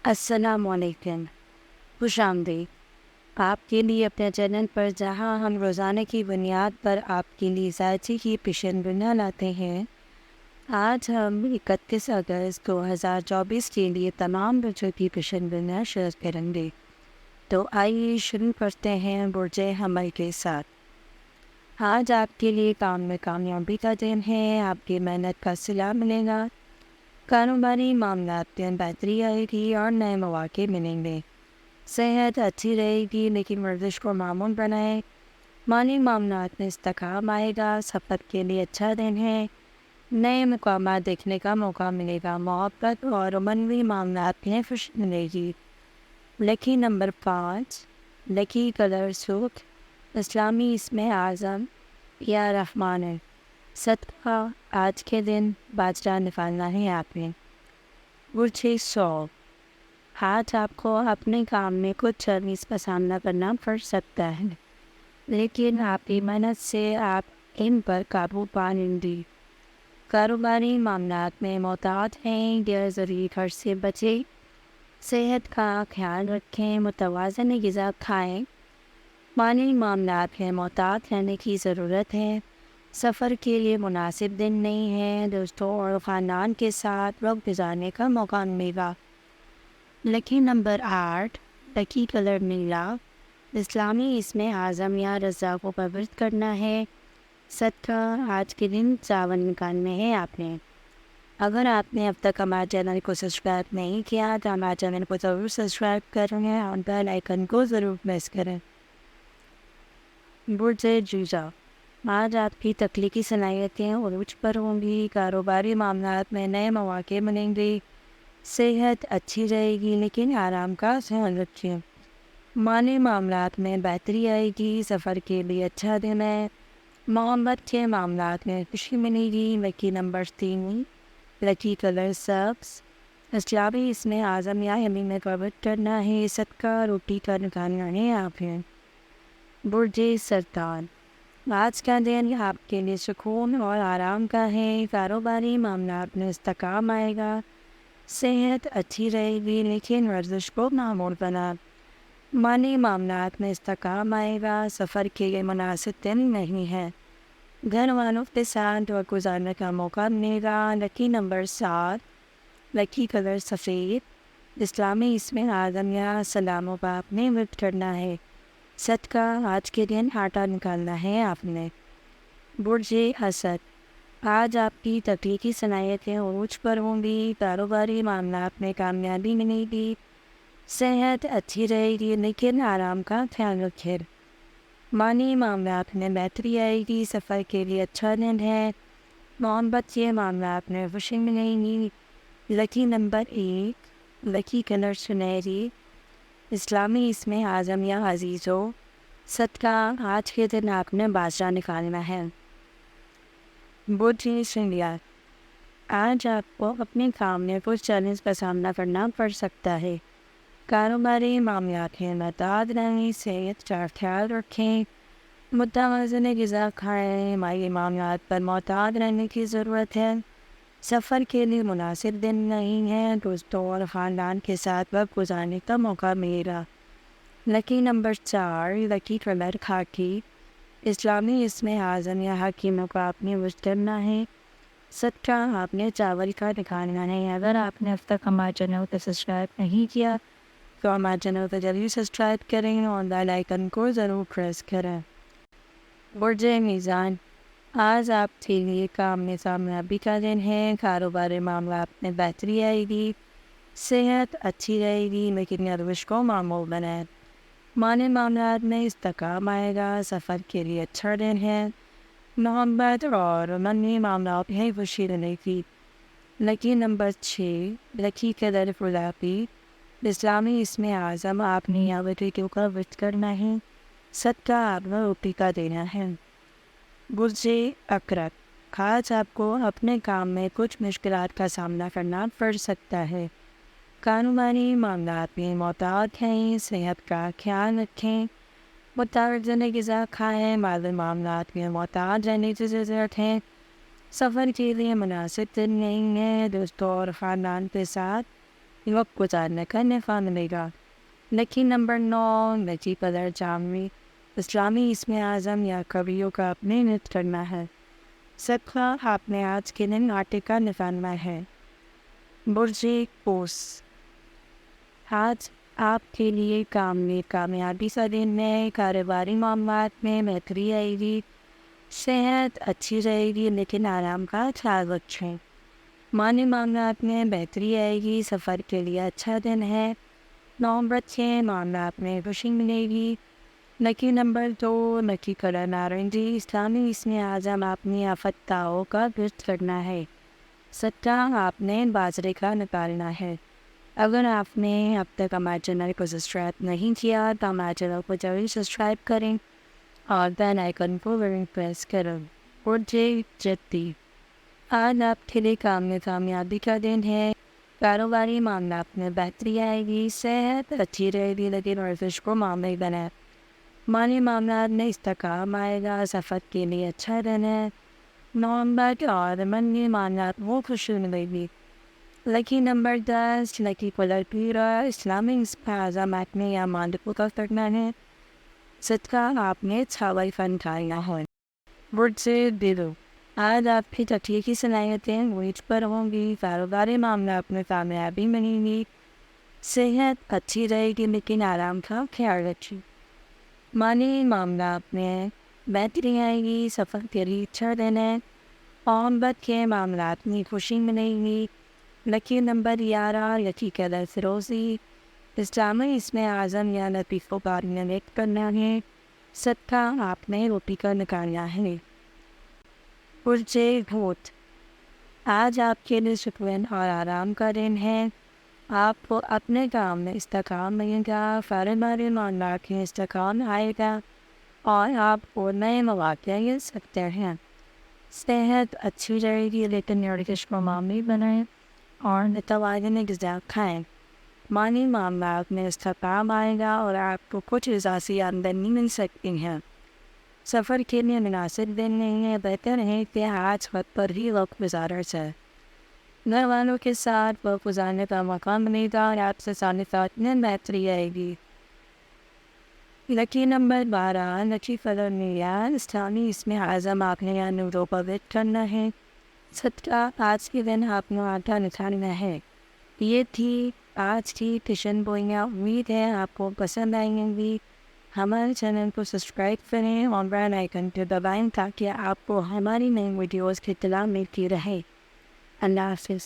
अस्सलाम वालेकुम। खुश आमदीद आपके लिए अपने चैनल पर, जहां हम रोज़ाना की बुनियाद पर आपके लिए ज़ायचे की पेशेनगोइयाँ लाते हैं। आज हम 31 अगस्त 2024 के लिए तमाम बच्चों की पेशेनगोइयाँ शेयर करेंगे। तो आइए शुरू करते हैं बुर्जे हमल के साथ। आज आपके लिए काम में कामयाबी का दिन है। आपकी मेहनत का सिला मिलेगा। कारोबारी मामलात में बेहतरी आएगी और नए मौके मिलेंगे। सेहत अच्छी रहेगी, लेकिन वर्जिश को मामूल बनाएं। माली मामलात में इस्तेकाम आएगा। सफ़र के लिए अच्छा दिन है। नए मकामात देखने का मौका मिलेगा। मोहब्बत और उमनवी मामलात में खुशी मिलेगी। लकी नंबर 5, लकी कलर सूख, इस्लामी इसमें आज़म या रहमान है। सदका, आज के दिन बाजरा निकालना है आपने। बुर्जे सौ, आज आपको अपने काम में कुछ चैलेंज का सामना करना पड़ सकता है, लेकिन आपकी मेहनत से आप इन पर काबू पा लेंगे। कारोबारी मामलात में मोहतात हैं, गैर ज़रूरी खर्च से बचें। सेहत का ख्याल रखें, मुतवाज़न ग़िज़ा खाएं। माली मामलात में मोहतात रहने की ज़रूरत है। सफ़र के लिए मुनासिब दिन नहीं है। दोस्तों और ख़ानदान के साथ वक्त गुजारने का मौका मिलेगा। लकी नंबर 8, लकी कलर नीला, इस्लामी इसमें आज़म या रज़ा को पवित्र करना है। सदका, आज के दिन चावल निकालने हैं आपने। अगर आपने अब तक हमारे चैनल को सब्सक्राइब नहीं किया तो हमारे चैनल को ज़रूर सब्सक्राइब करें और बेल आइकन को ज़रूर प्रेस करें। बुर्जे जूजा, आज आपकी तख्लीकी सलाहियतें उरूज पर होंगी। कारोबारी मामलात में नए मौके मिलेंगे। सेहत अच्छी रहेगी, लेकिन आराम का ख्याल रखें। माली मामलात में बेहतरी आएगी। सफ़र के लिए अच्छा दिन है। मोहब्बत के मामलात में खुशी मिलेगी। लकी नंबर 3, लकी कलर सब्ज़, इस्लामी इसमें आज़म या यमीन में कवट करना है। सदका, रोटी का निकालना है आप हैं। बुर्जे सरतान, आज का दिन आपके लिए सुकून और आराम का है। कारोबारी मामलात में इस्तेकाम आएगा। सेहत अच्छी रहेगी, लेकिन वर्जिश को मामूल बना। माली मामलात में इस्तेकाम आएगा। सफ़र के लिए मुनासिब दिन नहीं है। घर वालों के साथ वक्त गुजारने का मौका मिलेगा। लकी नंबर 7, लकी कलर सफ़ेद, इस्लामी इसमें आज़म या सलामों का आपने व्रत करना है। सदका, आज के दिन आटा निकालना है आपने। बुर्जे असद, आज आपकी तख्लीकी सलाहियतें उरूज पर होंगी। कारोबारी मामलात में कामयाबी मिलेगी। सेहत अच्छी रहेगी, लेकिन आराम का ख्याल रखें। माली मामलात में बेहतरी आएगी। सफ़र के लिए अच्छा दिन है। मोहब्बत के मामलात में खुशी मिलेगी। लकी नंबर 1, लकी कलर सुनहरी, इस्लामी इसमें आज़म या अजीज़ो। सदका, आज के दिन आपने बाजरा निकालना है। बुर्जे इंडिया, आज आपको अपने काम में कुछ चैलेंज का सामना करना पड़ सकता है। कारोबारी मामलात में महतात रहें। सेहत का ख्याल रखें। मुतवाज़न ग़िज़ा खाएँ। माली मामलात पर मोहतात रहने की ज़रूरत है। सफ़र के लिए मुनासिब दिन नहीं है। दोस्तों और ख़ानदान के साथ वक्त गुजारने का मौका मिलेगा। लकी नंबर 4, लकी कलर खाकी, इस्लामी इसमें आज़म या हकीमों का आपने विज़िट करना है। सदका, आपने चावल का निकालना है। अगर आपने अब तक हमारे चैनल को सब्सक्राइब नहीं किया तो हमारे चैनल को जल्दी सब्सक्राइब करें और बेल आइकन को ज़रूर प्रेस करें। बुर्जे मीज़ान, आज आपके लिए काम में कामयाबी का दिन है। कारोबारी मामलात में बेहतरी आएगी। सेहत अच्छी रहेगी, लेकिन गर्विश को मामूल बनाएं। माली मामलात में इस्तेकाम आएगा। सफ़र के लिए अच्छा दिन है। मोहब्बत और मनी मामलात में खुशी रहेगी। लकी नंबर 6, लकी कलर गुलाबी, इस्लामी इसमें आज़म आपने यहाँ बेटियों का विज़िट करना है। सदका, आपने रोटी का देना है। बुर्जे अकरक, आज आपको अपने काम में कुछ मुश्किलात का सामना करना पड़ सकता है। कारोबारी मामलात में मोहतात हैं। सेहत का ख्याल रखें। मुतवाज़न ग़िज़ा खाएँ। माली मामलात में मोहतात रहने की ज़रूरत है। सफ़र के लिए मुनासिब दिन नहीं है। दोस्तों और ख़ानदान के साथ वक्त गुजारने का नफ़ा मिलेगा। लकी नंबर 9 लकी कलर जामनी इस्लामी इसमें आज़म या कवियों का अपने नृत्य करना है। सबका आपने आज के दिन आटे का निकालना है। बुर्जे पोस आज आपके लिए काम में कामयाबी का दिन है। कारोबारी मामलात में बेहतरी आएगी। सेहत अच्छी रहेगी लेकिन आराम का ख्याल रखें। माली मामलात में बेहतरी आएगी। सफ़र के लिए अच्छा दिन है। नौम रखें, मामलात में खुशी मिलेगी। लकी नंबर 2 लकी कलर नारंगी इस्लामी इसमें आज़म अपनी आफताओं का गिरफ्त करना है। सट्टा आपने बाजरे का निकालना है। अगर आपने अब तक हमारे चैनल को सब्सक्राइब नहीं किया तो हमारे चैनल को जरूर सब्सक्राइब करें और बेल आइकन को जरूर प्रेस करें। और जल्दी आज आपके लिए काम में कामयाबी का दिन है। कारोबारी मामला में बेहतरी आएगी। सेहत अच्छी रहेगी लेकिन वर्जिश को मामले बनाए। माली मामला में इस्तेकाम आएगा। सफ़र के लिए अच्छा दिन है। नवंबर और मनी मामला वो खुशी मिलेगी। लकी नंबर 10 लकी कलर पीला इस्लामिक आज़म में या मालिक का करना है। सदका आपने छावई फन खाया है। वर्ड से दिलो आज आपकी तकिए की सलाहियतें मुझ पर होंगी। कारोबारी मामला अपने कामयाबी मिलेगी। सेहत अच्छी रहेगी लेकिन आराम का ख्याल रखें। माली मामला में बेहतरी आएगी। सफ़र के लिए अच्छा दिन है। मोहब्बत के मामलात में खुशी मिलेगी। लकी नंबर 11 लकी कलर फिरोज़ी इस्लामी इसमें आज़म या लतीफ़ों का निवेद करना है। सदका आपने रोटी का निकालना है। पुरजे भूत आज आपके लिए सुकून और आराम का दिन है। आपको अपने काम में इस्तेकाम मिलेगा। कारोबारी मामला के इस्तेकाम आएगा और आपको नए मौक़े मिल सकते हैं। सेहत अच्छी रहेगी लेकिन निर्दिश को मामूली बनाएं और मुतवाज़िन ग़िज़ा खाएं। माली मामला में इस्तेकाम आएगा और आपको कुछ इज़ाफ़ी आमदनी मिल सकती है। सफ़र के लिए मुनासिब दिन नहीं है। बेहतर है कि आज वक्त पर ही वक्त गुजारा जाए। घर वालों के साथ वक्त गुजारने का मौका मिलेगा और आपसे साथ में बेहतरी आएगी। लकी नंबर 12 लकी कलर नीला इस्लामी इसमें आज़म आपने या नूरों पर वेट करना है। सदका आज के दिन आपने आटा निकालना है। ये थी आज की टिशन बोइयाँ। उम्मीद है आपको पसंद आएंगी। हमारे चैनल को सब्सक्राइब करें और बेल आइकन को दबाएं ताकि आपको हमारी नई वीडियोज़ की इत्तला मिलती रहे। अल्लाह हाफ़िज़।